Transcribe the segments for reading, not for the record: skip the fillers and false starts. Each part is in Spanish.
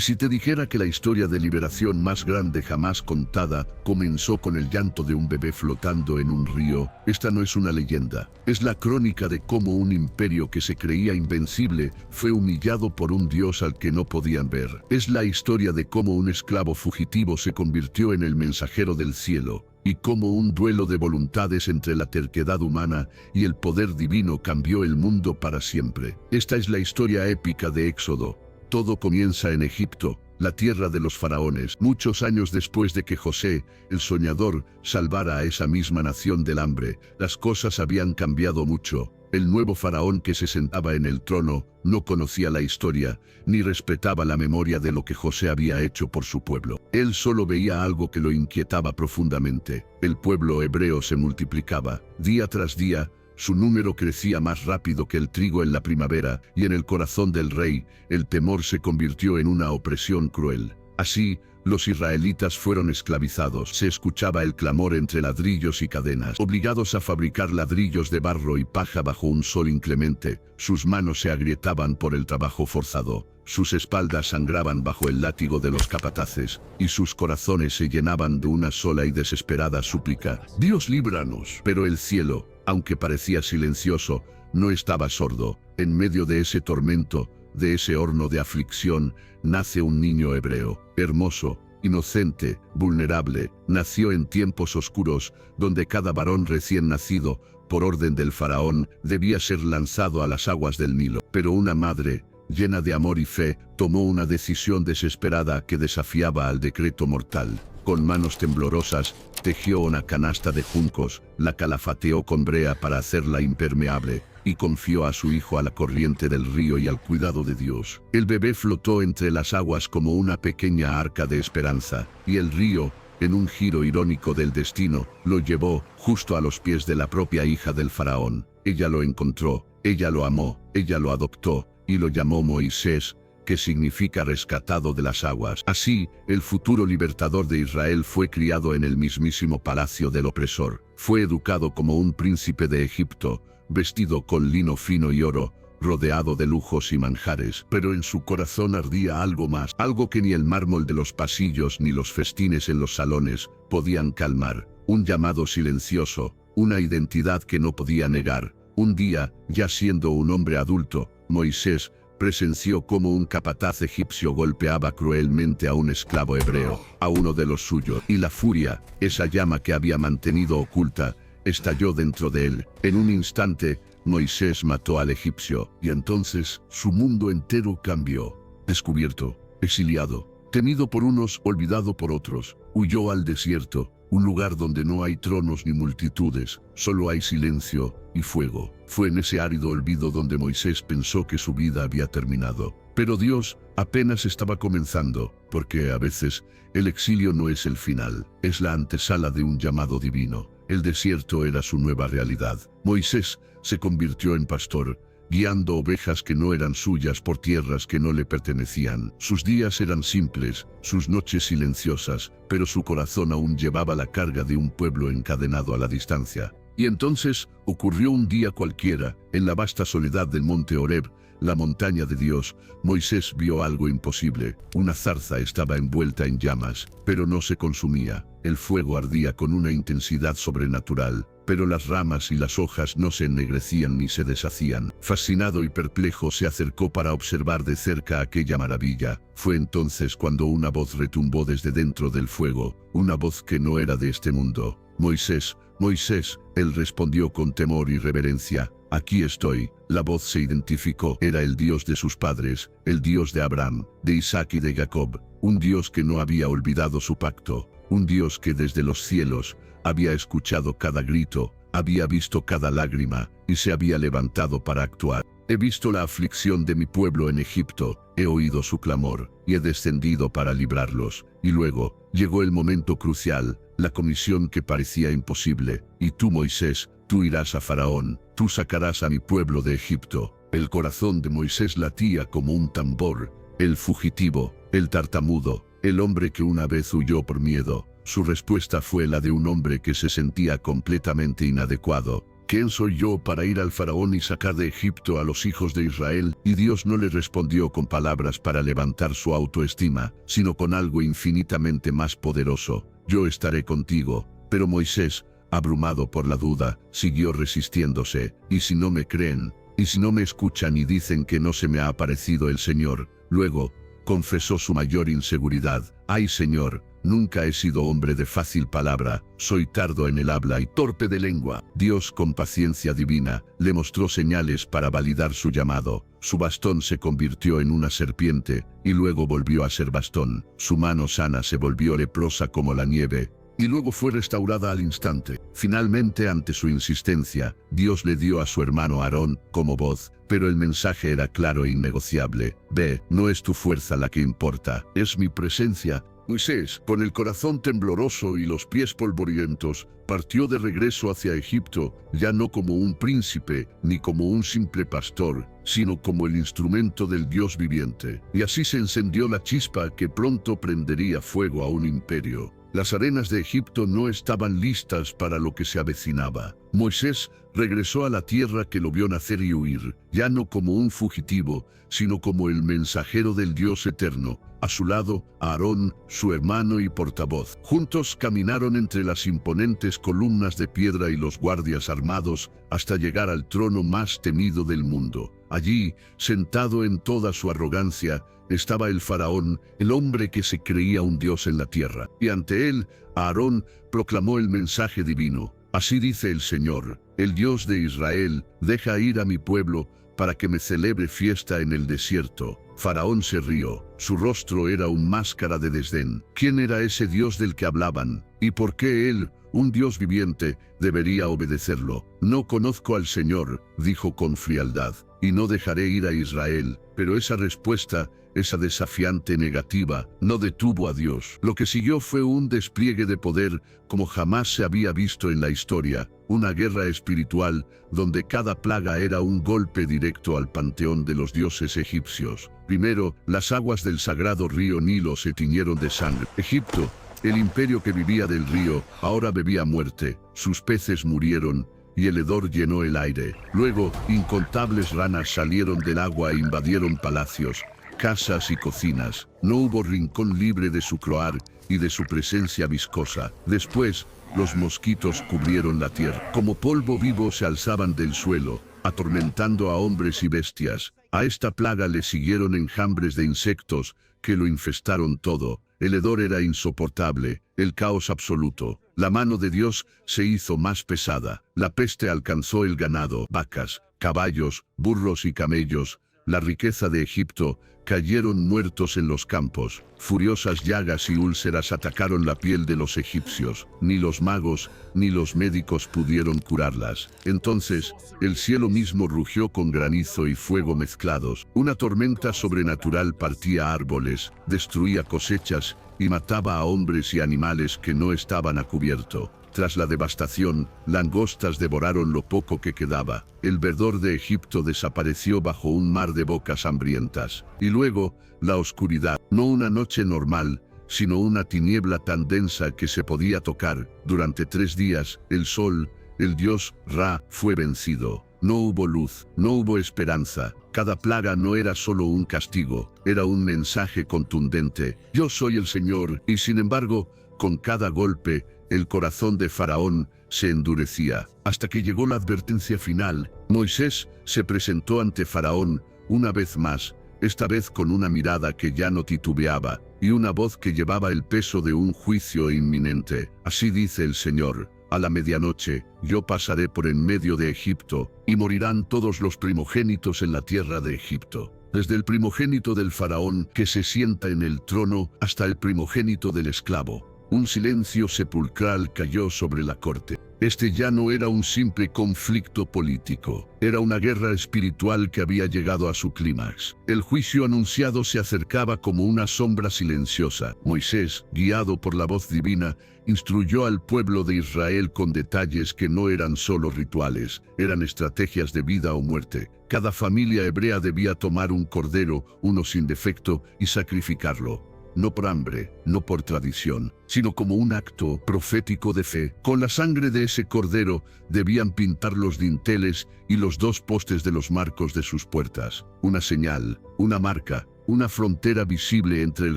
si te dijera que la historia de liberación más grande jamás contada comenzó con el llanto de un bebé flotando en un río, esta no es una leyenda. Es la crónica de cómo un imperio que se creía invencible fue humillado por un dios al que no podían ver. Es la historia de cómo un esclavo fugitivo se convirtió en el mensajero del cielo, y cómo un duelo de voluntades entre la terquedad humana y el poder divino cambió el mundo para siempre. Esta es la historia épica de Éxodo. Todo comienza en Egipto, la tierra de los faraones, muchos años después de que José, el soñador, salvara a esa misma nación del hambre. Las cosas habían cambiado mucho. El nuevo faraón que se sentaba en el trono no conocía la historia, ni respetaba la memoria de lo que José había hecho por su pueblo. Él solo veía algo que lo inquietaba profundamente. El pueblo hebreo se multiplicaba, día tras día. Su número crecía más rápido que el trigo en la primavera, y en el corazón del rey, el temor se convirtió en una opresión cruel. Así, los israelitas fueron esclavizados. Se escuchaba el clamor entre ladrillos y cadenas. Obligados a fabricar ladrillos de barro y paja bajo un sol inclemente, sus manos se agrietaban por el trabajo forzado, sus espaldas sangraban bajo el látigo de los capataces, y sus corazones se llenaban de una sola y desesperada súplica: «Dios, líbranos». Pero el cielo, aunque parecía silencioso, no estaba sordo. En medio de ese tormento, de ese horno de aflicción, nace un niño hebreo, hermoso, inocente, vulnerable. Nació en tiempos oscuros, donde cada varón recién nacido, por orden del faraón, debía ser lanzado a las aguas del Nilo. Pero una madre, llena de amor y fe, tomó una decisión desesperada que desafiaba al decreto mortal. Con manos temblorosas, tejió una canasta de juncos, la calafateó con brea para hacerla impermeable, y confió a su hijo a la corriente del río y al cuidado de Dios. El bebé flotó entre las aguas como una pequeña arca de esperanza, y el río, en un giro irónico del destino, lo llevó justo a los pies de la propia hija del faraón. Ella lo encontró, ella lo amó, ella lo adoptó, y lo llamó Moisés, que significa rescatado de las aguas. Así, el futuro libertador de Israel fue criado en el mismísimo palacio del opresor. Fue educado como un príncipe de Egipto, vestido con lino fino y oro, rodeado de lujos y manjares. Pero en su corazón ardía algo más, algo que ni el mármol de los pasillos ni los festines en los salones podían calmar. Un llamado silencioso, una identidad que no podía negar. Un día, ya siendo un hombre adulto, Moisés presenció cómo un capataz egipcio golpeaba cruelmente a un esclavo hebreo, a uno de los suyos, y la furia, esa llama que había mantenido oculta, estalló dentro de él. En un instante, Moisés mató al egipcio, y entonces su mundo entero cambió. Descubierto, exiliado, temido por unos, olvidado por otros, huyó al desierto, un lugar donde no hay tronos ni multitudes, solo hay silencio y fuego. Fue en ese árido olvido donde Moisés pensó que su vida había terminado. Pero Dios apenas estaba comenzando, porque a veces el exilio no es el final, es la antesala de un llamado divino. El desierto era su nueva realidad. Moisés se convirtió en pastor, guiando ovejas que no eran suyas por tierras que no le pertenecían. Sus días eran simples, sus noches silenciosas, pero su corazón aún llevaba la carga de un pueblo encadenado a la distancia. Y entonces ocurrió un día cualquiera, en la vasta soledad del monte Horeb, la montaña de Dios. Moisés vio algo imposible. Una zarza estaba envuelta en llamas, pero no se consumía. El fuego ardía con una intensidad sobrenatural, pero las ramas y las hojas no se ennegrecían ni se deshacían. Fascinado y perplejo se acercó para observar de cerca aquella maravilla. Fue entonces cuando una voz retumbó desde dentro del fuego, una voz que no era de este mundo. «Moisés, Moisés», él respondió con temor y reverencia. «Aquí estoy». La voz se identificó. Era el Dios de sus padres, el Dios de Abraham, de Isaac y de Jacob, un Dios que no había olvidado su pacto, un Dios que desde los cielos había escuchado cada grito, había visto cada lágrima, y se había levantado para actuar. «He visto la aflicción de mi pueblo en Egipto, he oído su clamor, y he descendido para librarlos». Y luego, llegó el momento crucial, la comisión que parecía imposible. «Y tú, Moisés, tú irás a Faraón, tú sacarás a mi pueblo de Egipto». El corazón de Moisés latía como un tambor. El fugitivo, el tartamudo, el hombre que una vez huyó por miedo. Su respuesta fue la de un hombre que se sentía completamente inadecuado. ¿quién soy yo para ir al faraón y sacar de Egipto a los hijos de Israel? Y Dios no le respondió con palabras para levantar su autoestima, sino con algo infinitamente más poderoso: yo estaré contigo. Pero Moisés, abrumado por la duda, siguió resistiéndose. ¿Y si no me creen? ¿Y si no me escuchan y dicen que no se me ha aparecido el Señor? Luego, confesó su mayor inseguridad: ay Señor, nunca he sido hombre de fácil palabra, soy tardo en el habla y torpe de lengua. Dios, con paciencia divina, le mostró señales para validar su llamado. Su bastón se convirtió en una serpiente, y luego volvió a ser bastón. Su mano sana se volvió leprosa como la nieve, y luego fue restaurada al instante. Finalmente, ante su insistencia, Dios le dio a su hermano Aarón como voz, pero el mensaje era claro e innegociable: ve, no es tu fuerza la que importa, es mi presencia. Moisés, con el corazón tembloroso y los pies polvorientos, partió de regreso hacia Egipto, ya no como un príncipe, ni como un simple pastor, sino como el instrumento del Dios viviente. Y así se encendió la chispa que pronto prendería fuego a un imperio. Las arenas de Egipto no estaban listas para lo que se avecinaba. Moisés regresó a la tierra que lo vio nacer y huir, ya no como un fugitivo, sino como el mensajero del Dios eterno. A su lado, Aarón, su hermano y portavoz. Juntos caminaron entre las imponentes columnas de piedra y los guardias armados hasta llegar al trono más temido del mundo. Allí, sentado en toda su arrogancia, estaba el faraón, el hombre que se creía un dios en la tierra. Y ante él, Aarón proclamó el mensaje divino: así dice el Señor, el Dios de Israel, deja ir a mi pueblo para que me celebre fiesta en el desierto. Faraón se rió. Su rostro era una máscara de desdén. ¿Quién era ese Dios del que hablaban? ¿Y por qué él, un Dios viviente, debería obedecerlo? No conozco al Señor, dijo con frialdad, y no dejaré ir a Israel. Pero esa respuesta, esa desafiante negativa, no detuvo a Dios. Lo que siguió fue un despliegue de poder como jamás se había visto en la historia, una guerra espiritual donde cada plaga era un golpe directo al panteón de los dioses egipcios. Primero, las aguas del sagrado río Nilo se tiñeron de sangre. Egipto, el imperio que vivía del río, ahora bebía muerte. Sus peces murieron, y el hedor llenó el aire. Luego, incontables ranas salieron del agua e invadieron palacios, casas y cocinas. No hubo rincón libre de su cloar y de su presencia viscosa. Después, los mosquitos cubrieron la tierra. Como polvo vivo se alzaban del suelo, atormentando a hombres y bestias. A esta plaga le siguieron enjambres de insectos que lo infestaron todo. El hedor era insoportable, el caos absoluto. La mano de Dios se hizo más pesada. La peste alcanzó el ganado, vacas, caballos, burros y camellos. La riqueza de Egipto, cayeron muertos en los campos. Furiosas llagas y úlceras atacaron la piel de los egipcios. Ni los magos, ni los médicos pudieron curarlas. Entonces, el cielo mismo rugió con granizo y fuego mezclados. Una tormenta sobrenatural partía árboles, destruía cosechas y mataba a hombres y animales que no estaban a cubierto. Tras la devastación, langostas devoraron lo poco que quedaba. El verdor de Egipto desapareció bajo un mar de bocas hambrientas. Y luego, la oscuridad. No una noche normal, sino una tiniebla tan densa que se podía tocar. Durante 3 días, el sol, el dios Ra, fue vencido. No hubo luz, no hubo esperanza. Cada plaga no era solo un castigo, era un mensaje contundente: yo soy el Señor. Y sin embargo, con cada golpe, el corazón de Faraón se endurecía, hasta que llegó la advertencia final. Moisés se presentó ante Faraón una vez más, esta vez con una mirada que ya no titubeaba, y una voz que llevaba el peso de un juicio inminente. Así dice el Señor: a la medianoche, yo pasaré por en medio de Egipto, y morirán todos los primogénitos en la tierra de Egipto. Desde el primogénito del faraón que se sienta en el trono hasta el primogénito del esclavo. Un silencio sepulcral cayó sobre la corte. Este ya no era un simple conflicto político, era una guerra espiritual que había llegado a su clímax. El juicio anunciado se acercaba como una sombra silenciosa. Moisés, guiado por la voz divina, instruyó al pueblo de Israel con detalles que no eran solo rituales, eran estrategias de vida o muerte. Cada familia hebrea debía tomar un cordero, uno sin defecto, y sacrificarlo. no por hambre, no por tradición, sino como un acto profético de fe. Con la sangre de ese cordero debían pintar los dinteles y los 2 postes de los marcos de sus puertas, una señal, una marca, una frontera visible entre el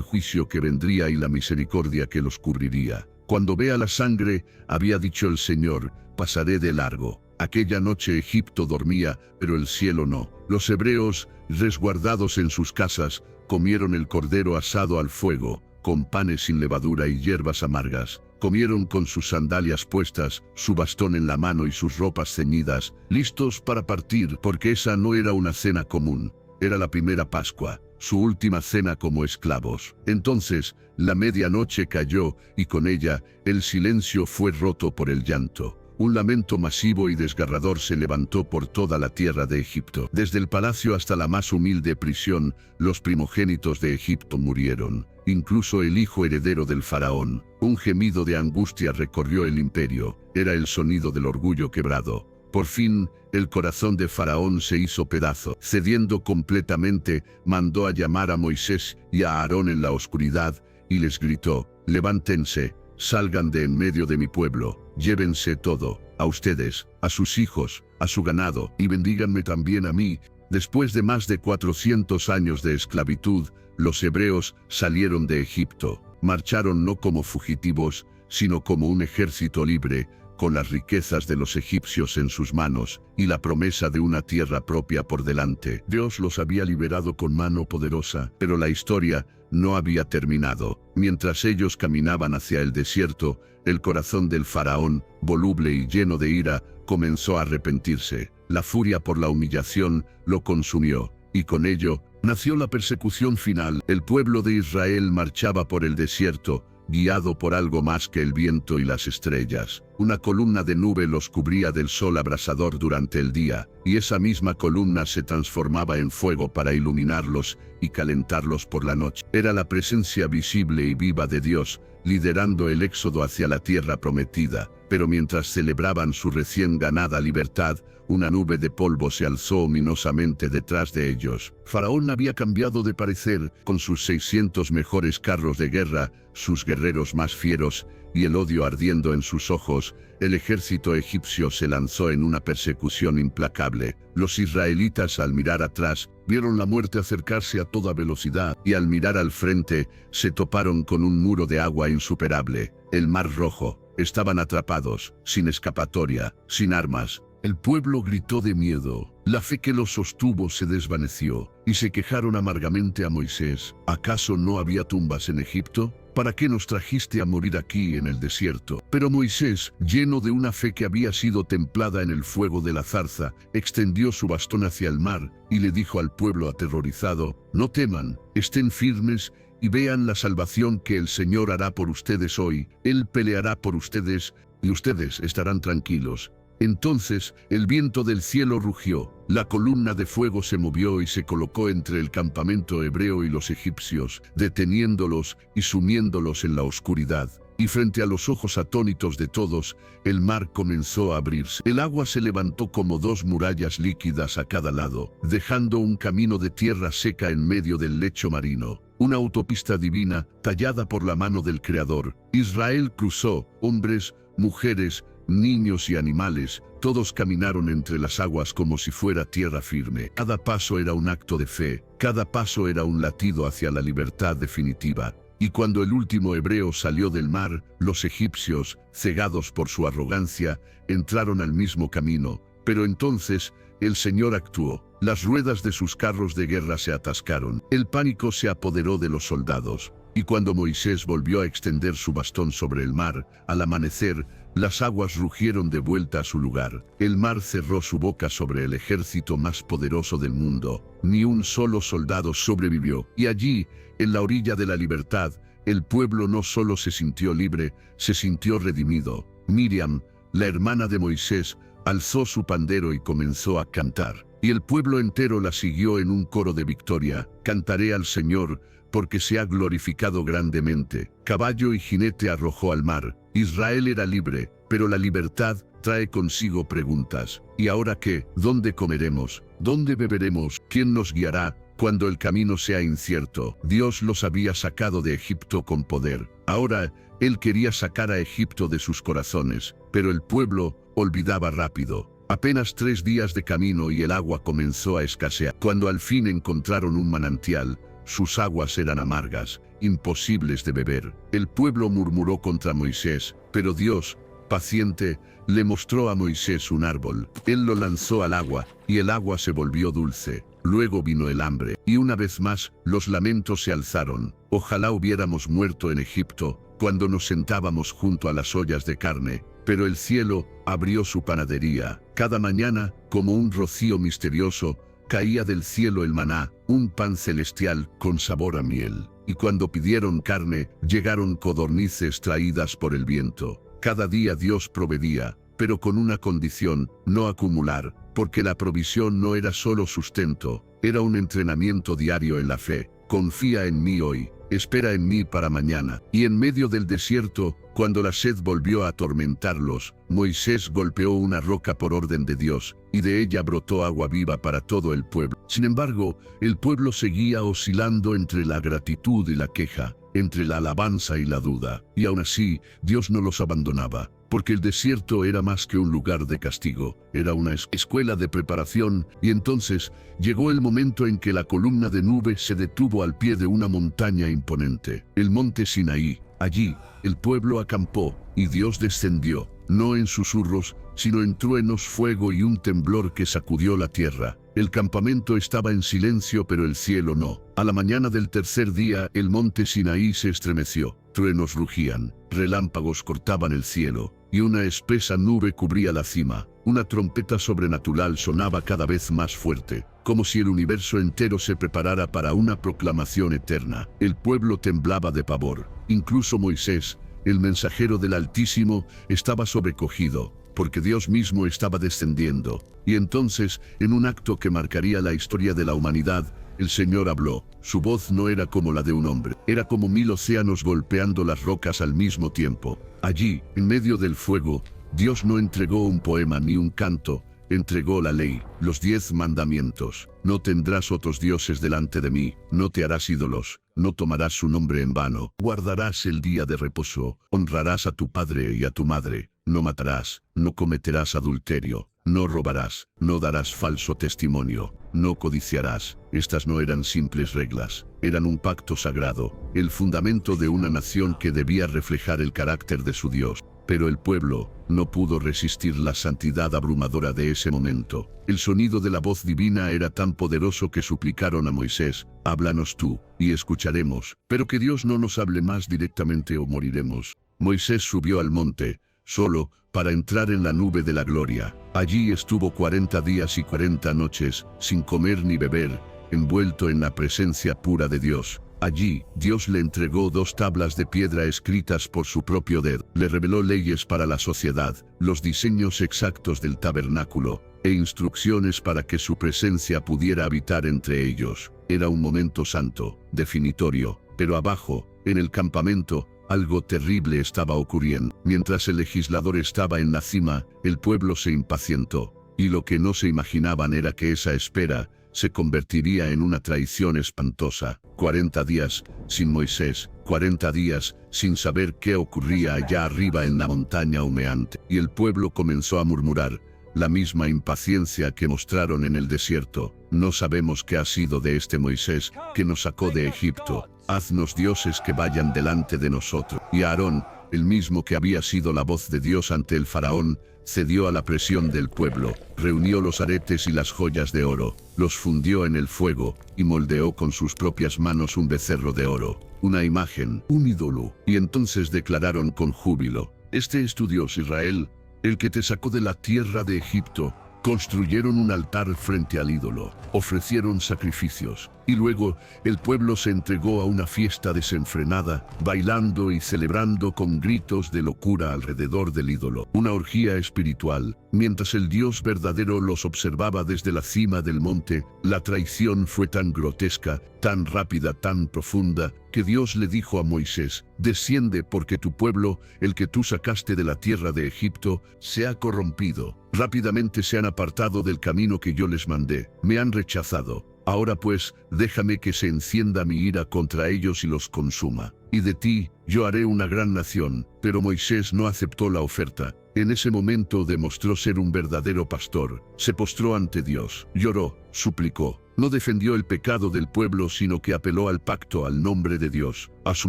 juicio que vendría y la misericordia que los cubriría. Cuando vea la sangre, había dicho el Señor, pasaré de largo. Aquella noche Egipto dormía, pero el cielo no. Los hebreos, resguardados en sus casas, comieron el cordero asado al fuego, con panes sin levadura y hierbas amargas. Comieron con sus sandalias puestas, su bastón en la mano y sus ropas ceñidas, listos para partir, porque esa no era una cena común. Era la primera Pascua, su última cena como esclavos. Entonces, la medianoche cayó, y con ella, el silencio fue roto por el llanto. Un lamento masivo y desgarrador se levantó por toda la tierra de Egipto. Desde el palacio hasta la más humilde prisión, los primogénitos de Egipto murieron, incluso el hijo heredero del faraón. Un gemido de angustia recorrió el imperio, era el sonido del orgullo quebrado. Por fin, el corazón de Faraón se hizo pedazo. Cediendo completamente, mandó a llamar a Moisés y a Aarón en la oscuridad, y les gritó, levántense, salgan de en medio de mi pueblo, llévense todo, a ustedes, a sus hijos, a su ganado, y bendíganme también a mí. Después de más de 400 años de esclavitud, los hebreos salieron de Egipto. Marcharon no como fugitivos, sino como un ejército libre, con las riquezas de los egipcios en sus manos y la promesa de una tierra propia por delante. Dios los había liberado con mano poderosa, pero la historia no había terminado. Mientras ellos caminaban hacia el desierto, el corazón del faraón, voluble y lleno de ira, comenzó a arrepentirse. La furia por la humillación lo consumió, y con ello nació la persecución final. El pueblo de Israel marchaba por el desierto, guiado por algo más que el viento y las estrellas. Una columna de nube los cubría del sol abrasador durante el día, y esa misma columna se transformaba en fuego para iluminarlos y calentarlos por la noche. Era la presencia visible y viva de Dios, liderando el éxodo hacia la tierra prometida. Pero mientras celebraban su recién ganada libertad, una nube de polvo se alzó ominosamente detrás de ellos. Faraón había cambiado de parecer, con sus 600 mejores carros de guerra, sus guerreros más fieros, y el odio ardiendo en sus ojos. El ejército egipcio se lanzó en una persecución implacable. Los israelitas, al mirar atrás, vieron la muerte acercarse a toda velocidad, y al mirar al frente, se toparon con un muro de agua insuperable, el Mar Rojo. Estaban atrapados, sin escapatoria, sin armas. El pueblo gritó de miedo. La fe que los sostuvo se desvaneció, y se quejaron amargamente a Moisés. ¿Acaso no había tumbas en Egipto? ¿Para qué nos trajiste a morir aquí en el desierto? Pero Moisés, lleno de una fe que había sido templada en el fuego de la zarza, extendió su bastón hacia el mar, y le dijo al pueblo aterrorizado, no teman, estén firmes, y vean la salvación que el Señor hará por ustedes hoy. Él peleará por ustedes, y ustedes estarán tranquilos. Entonces el viento del cielo rugió, la columna de fuego se movió y se colocó entre el campamento hebreo y los egipcios, deteniéndolos y sumiéndolos en la oscuridad. Y frente a los ojos atónitos de todos, el mar comenzó a abrirse. El agua se levantó como 2 murallas líquidas a cada lado, dejando un camino de tierra seca en medio del lecho marino. Una autopista divina, tallada por la mano del Creador. Israel cruzó, hombres, mujeres, niños y animales, todos caminaron entre las aguas como si fuera tierra firme. Cada paso era un acto de fe, cada paso era un latido hacia la libertad definitiva. Y cuando el último hebreo salió del mar, los egipcios, cegados por su arrogancia, entraron al mismo camino. Pero entonces, el Señor actuó. Las ruedas de sus carros de guerra se atascaron. El pánico se apoderó de los soldados. Y cuando Moisés volvió a extender su bastón sobre el mar, al amanecer, las aguas rugieron de vuelta a su lugar. El mar cerró su boca sobre el ejército más poderoso del mundo. Ni un solo soldado sobrevivió. Y allí, en la orilla de la libertad, el pueblo no solo se sintió libre, se sintió redimido. Miriam, la hermana de Moisés, alzó su pandero y comenzó a cantar. Y el pueblo entero la siguió en un coro de victoria. Cantaré al Señor, porque se ha glorificado grandemente. Caballo y jinete arrojó al mar. Israel era libre, pero la libertad trae consigo preguntas. ¿Y ahora qué? ¿Dónde comeremos? ¿Dónde beberemos? ¿Quién nos guiará? cuando el camino sea incierto. Dios los había sacado de Egipto con poder. Ahora, Él quería sacar a Egipto de sus corazones, pero el pueblo olvidaba rápido. Apenas 3 días de camino y el agua comenzó a escasear. Cuando al fin encontraron un manantial, sus aguas eran amargas, imposibles de beber. El pueblo murmuró contra Moisés, pero Dios, paciente, le mostró a Moisés un árbol. Él lo lanzó al agua, y el agua se volvió dulce. Luego vino el hambre, y una vez más, los lamentos se alzaron. Ojalá hubiéramos muerto en Egipto, cuando nos sentábamos junto a las ollas de carne. Pero el cielo abrió su panadería. Cada mañana, como un rocío misterioso, caía del cielo el maná, un pan celestial con sabor a miel. Y cuando pidieron carne, llegaron codornices traídas por el viento. Cada día Dios proveía, pero con una condición: no acumular, porque la provisión no era solo sustento, era un entrenamiento diario en la fe. Confía en mí hoy, espera en mí para mañana. Y en medio del desierto, cuando la sed volvió a atormentarlos, Moisés golpeó una roca por orden de Dios, y de ella brotó agua viva para todo el pueblo. Sin embargo, el pueblo seguía oscilando entre la gratitud y la queja, entre la alabanza y la duda. Y aún así, Dios no los abandonaba, porque el desierto era más que un lugar de castigo, era una escuela de preparación. Y entonces llegó el momento en que la columna de nube se detuvo al pie de una montaña imponente, el monte Sinaí. Allí, el pueblo acampó, y Dios descendió, no en susurros, sino en truenos, fuego y un temblor que sacudió la tierra. El campamento estaba en silencio, pero el cielo no. A la mañana del tercer día, el monte Sinaí se estremeció. Truenos rugían, relámpagos cortaban el cielo, y una espesa nube cubría la cima. Una trompeta sobrenatural sonaba cada vez más fuerte, como si el universo entero se preparara para una proclamación eterna. El pueblo temblaba de pavor. Incluso Moisés, el mensajero del Altísimo, estaba sobrecogido, porque Dios mismo estaba descendiendo. Y entonces, en un acto que marcaría la historia de la humanidad, el Señor habló. Su voz no era como la de un hombre, era como 1000 océanos golpeando las rocas al mismo tiempo. Allí, en medio del fuego, Dios no entregó un poema ni un canto, entregó la ley, los 10 mandamientos. No tendrás otros dioses delante de mí, no te harás ídolos, no tomarás su nombre en vano, guardarás el día de reposo, honrarás a tu padre y a tu madre, no matarás, no cometerás adulterio, no robarás, no darás falso testimonio, no codiciarás. Estas no eran simples reglas, eran un pacto sagrado, el fundamento de una nación que debía reflejar el carácter de su Dios. Pero el pueblo no pudo resistir la santidad abrumadora de ese momento. El sonido de la voz divina era tan poderoso que suplicaron a Moisés: háblanos tú, y escucharemos, pero que Dios no nos hable más directamente o moriremos. Moisés subió al monte, solo, para entrar en la nube de la gloria. Allí estuvo 40 días y 40 noches, sin comer ni beber, envuelto en la presencia pura de Dios. Allí, Dios le entregó 2 tablas de piedra escritas por su propio dedo. Le reveló leyes para la sociedad, los diseños exactos del tabernáculo, e instrucciones para que su presencia pudiera habitar entre ellos. Era un momento santo, definitorio, pero abajo, en el campamento, algo terrible estaba ocurriendo. Mientras el legislador estaba en la cima, el pueblo se impacientó, y lo que no se imaginaban era que esa espera se convertiría en una traición espantosa. 40 días sin Moisés, 40 días sin saber qué ocurría allá arriba en la montaña humeante. Y el pueblo comenzó a murmurar, la misma impaciencia que mostraron en el desierto. No sabemos qué ha sido de este Moisés que nos sacó de Egipto. Haznos dioses que vayan delante de nosotros. Y Aarón, el mismo que había sido la voz de Dios ante el faraón, cedió a la presión del pueblo, reunió los aretes y las joyas de oro, los fundió en el fuego, y moldeó con sus propias manos un becerro de oro, una imagen, un ídolo. Y entonces declararon con júbilo: este es tu Dios, Israel, el que te sacó de la tierra de Egipto. Construyeron un altar frente al ídolo, ofrecieron sacrificios, y luego el pueblo se entregó a una fiesta desenfrenada, bailando y celebrando con gritos de locura alrededor del ídolo. Una orgía espiritual, mientras el Dios verdadero los observaba desde la cima del monte. La traición fue tan grotesca, tan rápida, tan profunda, que Dios le dijo a Moisés: desciende, porque tu pueblo, el que tú sacaste de la tierra de Egipto, se ha corrompido. Rápidamente se han apartado del camino que yo les mandé, me han rechazado. Ahora pues, déjame que se encienda mi ira contra ellos y los consuma. Y de ti, yo haré una gran nación. Pero Moisés no aceptó la oferta. En ese momento demostró ser un verdadero pastor. Se postró ante Dios, lloró, suplicó. No defendió el pecado del pueblo, sino que apeló al pacto, al nombre de Dios, a su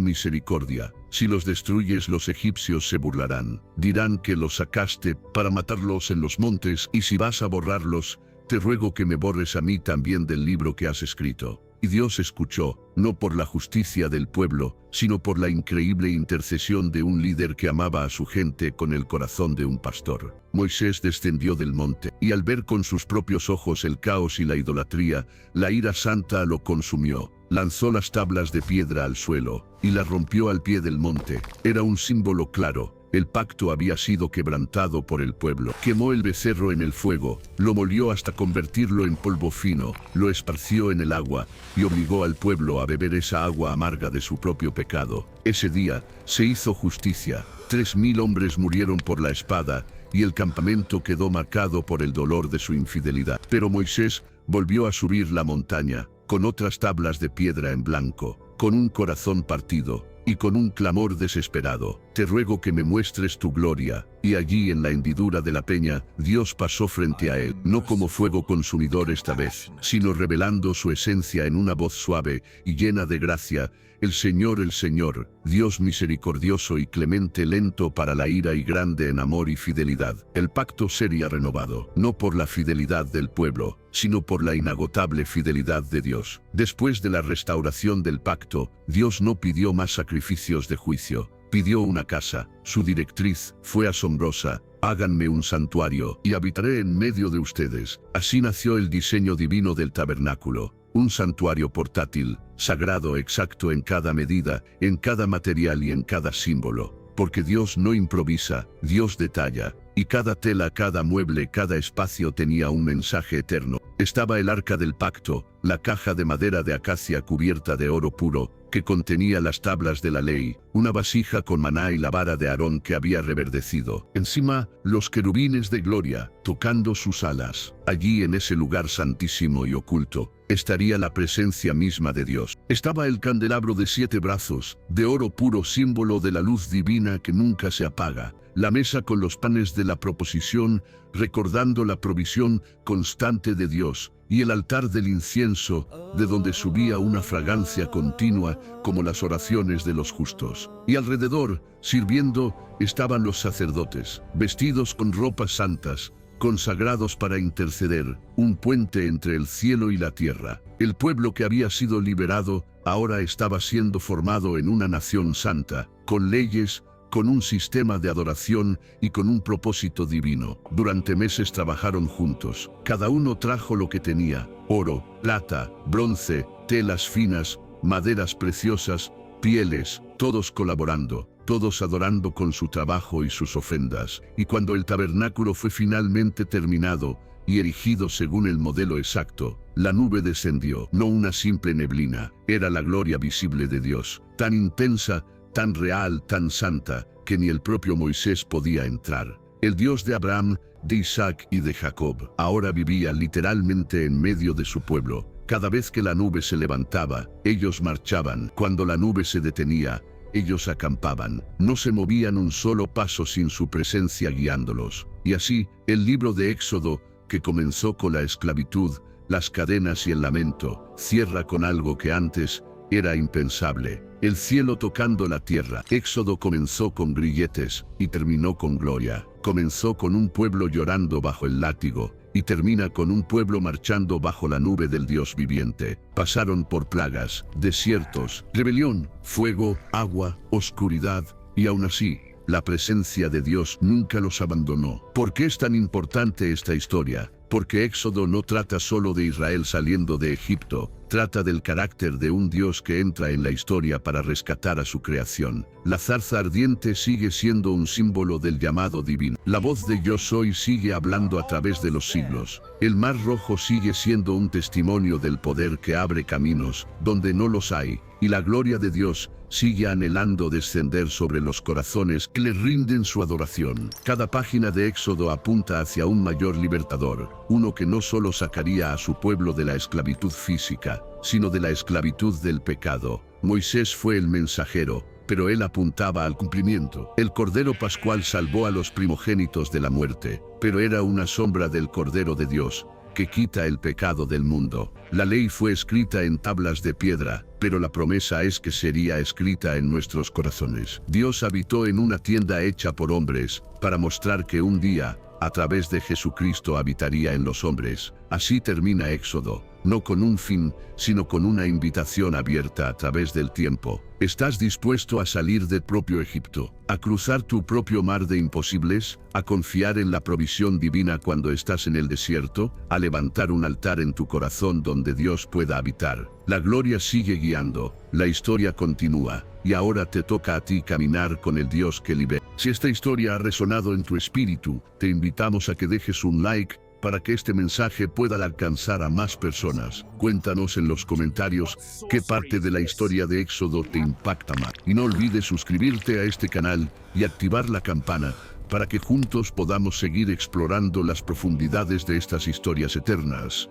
misericordia. Si los destruyes, los egipcios se burlarán. Dirán que los sacaste para matarlos en los montes, y si vas a borrarlos, te ruego que me borres a mí también del libro que has escrito. Y Dios escuchó, no por la justicia del pueblo, sino por la increíble intercesión de un líder que amaba a su gente con el corazón de un pastor. Moisés descendió del monte, y al ver con sus propios ojos el caos y la idolatría, la ira santa lo consumió. Lanzó las tablas de piedra al suelo, y las rompió al pie del monte. Era un símbolo claro. El pacto había sido quebrantado por el pueblo. Quemó el becerro en el fuego, lo molió hasta convertirlo en polvo fino, lo esparció en el agua, y obligó al pueblo a beber esa agua amarga de su propio pecado. Ese día se hizo justicia. 3000 hombres murieron por la espada, y el campamento quedó marcado por el dolor de su infidelidad. Pero Moisés volvió a subir la montaña, con otras tablas de piedra en blanco, con un corazón partido, y con un clamor desesperado: te ruego que me muestres tu gloria. Y allí en la hendidura de la peña, Dios pasó frente a él, no como fuego consumidor esta vez, sino revelando su esencia en una voz suave y llena de gracia: el Señor, Dios misericordioso y clemente, lento para la ira y grande en amor y fidelidad. El pacto sería renovado, no por la fidelidad del pueblo, sino por la inagotable fidelidad de Dios. Después de la restauración del pacto, Dios no pidió más sacrificios de juicio. Pidió una casa. Su directriz fue asombrosa: háganme un santuario, y habitaré en medio de ustedes. Así nació el diseño divino del tabernáculo. Un santuario portátil, sagrado, exacto en cada medida, en cada material y en cada símbolo. Porque Dios no improvisa, Dios detalla. Y cada tela, cada mueble, cada espacio tenía un mensaje eterno. Estaba el arca del pacto, la caja de madera de acacia cubierta de oro puro, que contenía las tablas de la ley, una vasija con maná y la vara de Aarón que había reverdecido. Encima, los querubines de gloria, tocando sus alas. Allí, en ese lugar santísimo y oculto, estaría la presencia misma de Dios. Estaba el candelabro de 7 brazos, de oro puro, símbolo de la luz divina que nunca se apaga. La mesa con los panes de la proposición, recordando la provisión constante de Dios, y el altar del incienso, de donde subía una fragancia continua como las oraciones de los justos. Y alrededor, sirviendo, estaban los sacerdotes, vestidos con ropas santas, consagrados para interceder, un puente entre el cielo y la tierra. El pueblo que había sido liberado, ahora estaba siendo formado en una nación santa, con leyes, con un sistema de adoración y con un propósito divino. Durante meses trabajaron juntos. Cada uno trajo lo que tenía: oro, plata, bronce, telas finas, maderas preciosas, pieles, todos colaborando, todos adorando con su trabajo y sus ofrendas. Y cuando el tabernáculo fue finalmente terminado y erigido según el modelo exacto, la nube descendió. No una simple neblina, era la gloria visible de Dios, tan intensa, tan real, tan santa, que ni el propio Moisés podía entrar. El Dios de Abraham, de Isaac y de Jacob ahora vivía literalmente en medio de su pueblo. Cada vez que la nube se levantaba, ellos marchaban. Cuando la nube se detenía, ellos acampaban. No se movían un solo paso sin su presencia guiándolos. Y así, el libro de Éxodo, que comenzó con la esclavitud, las cadenas y el lamento, cierra con algo que antes era impensable: el cielo tocando la tierra. Éxodo comenzó con grilletes y terminó con gloria. Comenzó con un pueblo llorando bajo el látigo y termina con un pueblo marchando bajo la nube del Dios viviente. Pasaron por plagas, desiertos, rebelión, fuego, agua, oscuridad, y aún así, la presencia de Dios nunca los abandonó. ¿Por qué es tan importante esta historia? Porque Éxodo no trata solo de Israel saliendo de Egipto, trata del carácter de un Dios que entra en la historia para rescatar a su creación. La zarza ardiente sigue siendo un símbolo del llamado divino. La voz de Yo Soy sigue hablando a través de los siglos. El mar rojo sigue siendo un testimonio del poder que abre caminos donde no los hay. Y la gloria de Dios sigue anhelando descender sobre los corazones que le rinden su adoración. Cada página de Éxodo apunta hacia un mayor libertador, uno que no solo sacaría a su pueblo de la esclavitud física, sino de la esclavitud del pecado. Moisés fue el mensajero, pero él apuntaba al cumplimiento. El Cordero Pascual salvó a los primogénitos de la muerte, pero era una sombra del Cordero de Dios, que quita el pecado del mundo. La ley fue escrita en tablas de piedra, pero la promesa es que sería escrita en nuestros corazones. Dios habitó en una tienda hecha por hombres, para mostrar que un día, a través de Jesucristo habitaría en los hombres. Así termina Éxodo, no con un fin, sino con una invitación abierta a través del tiempo. ¿Estás dispuesto a salir del propio Egipto, a cruzar tu propio mar de imposibles, a confiar en la provisión divina cuando estás en el desierto, a levantar un altar en tu corazón donde Dios pueda habitar? La gloria sigue guiando, la historia continúa, y ahora te toca a ti caminar con el Dios que libera. Si esta historia ha resonado en tu espíritu, te invitamos a que dejes un like, para que este mensaje pueda alcanzar a más personas. Cuéntanos en los comentarios qué parte de la historia de Éxodo te impacta más. Y no olvides suscribirte a este canal y activar la campana para que juntos podamos seguir explorando las profundidades de estas historias eternas.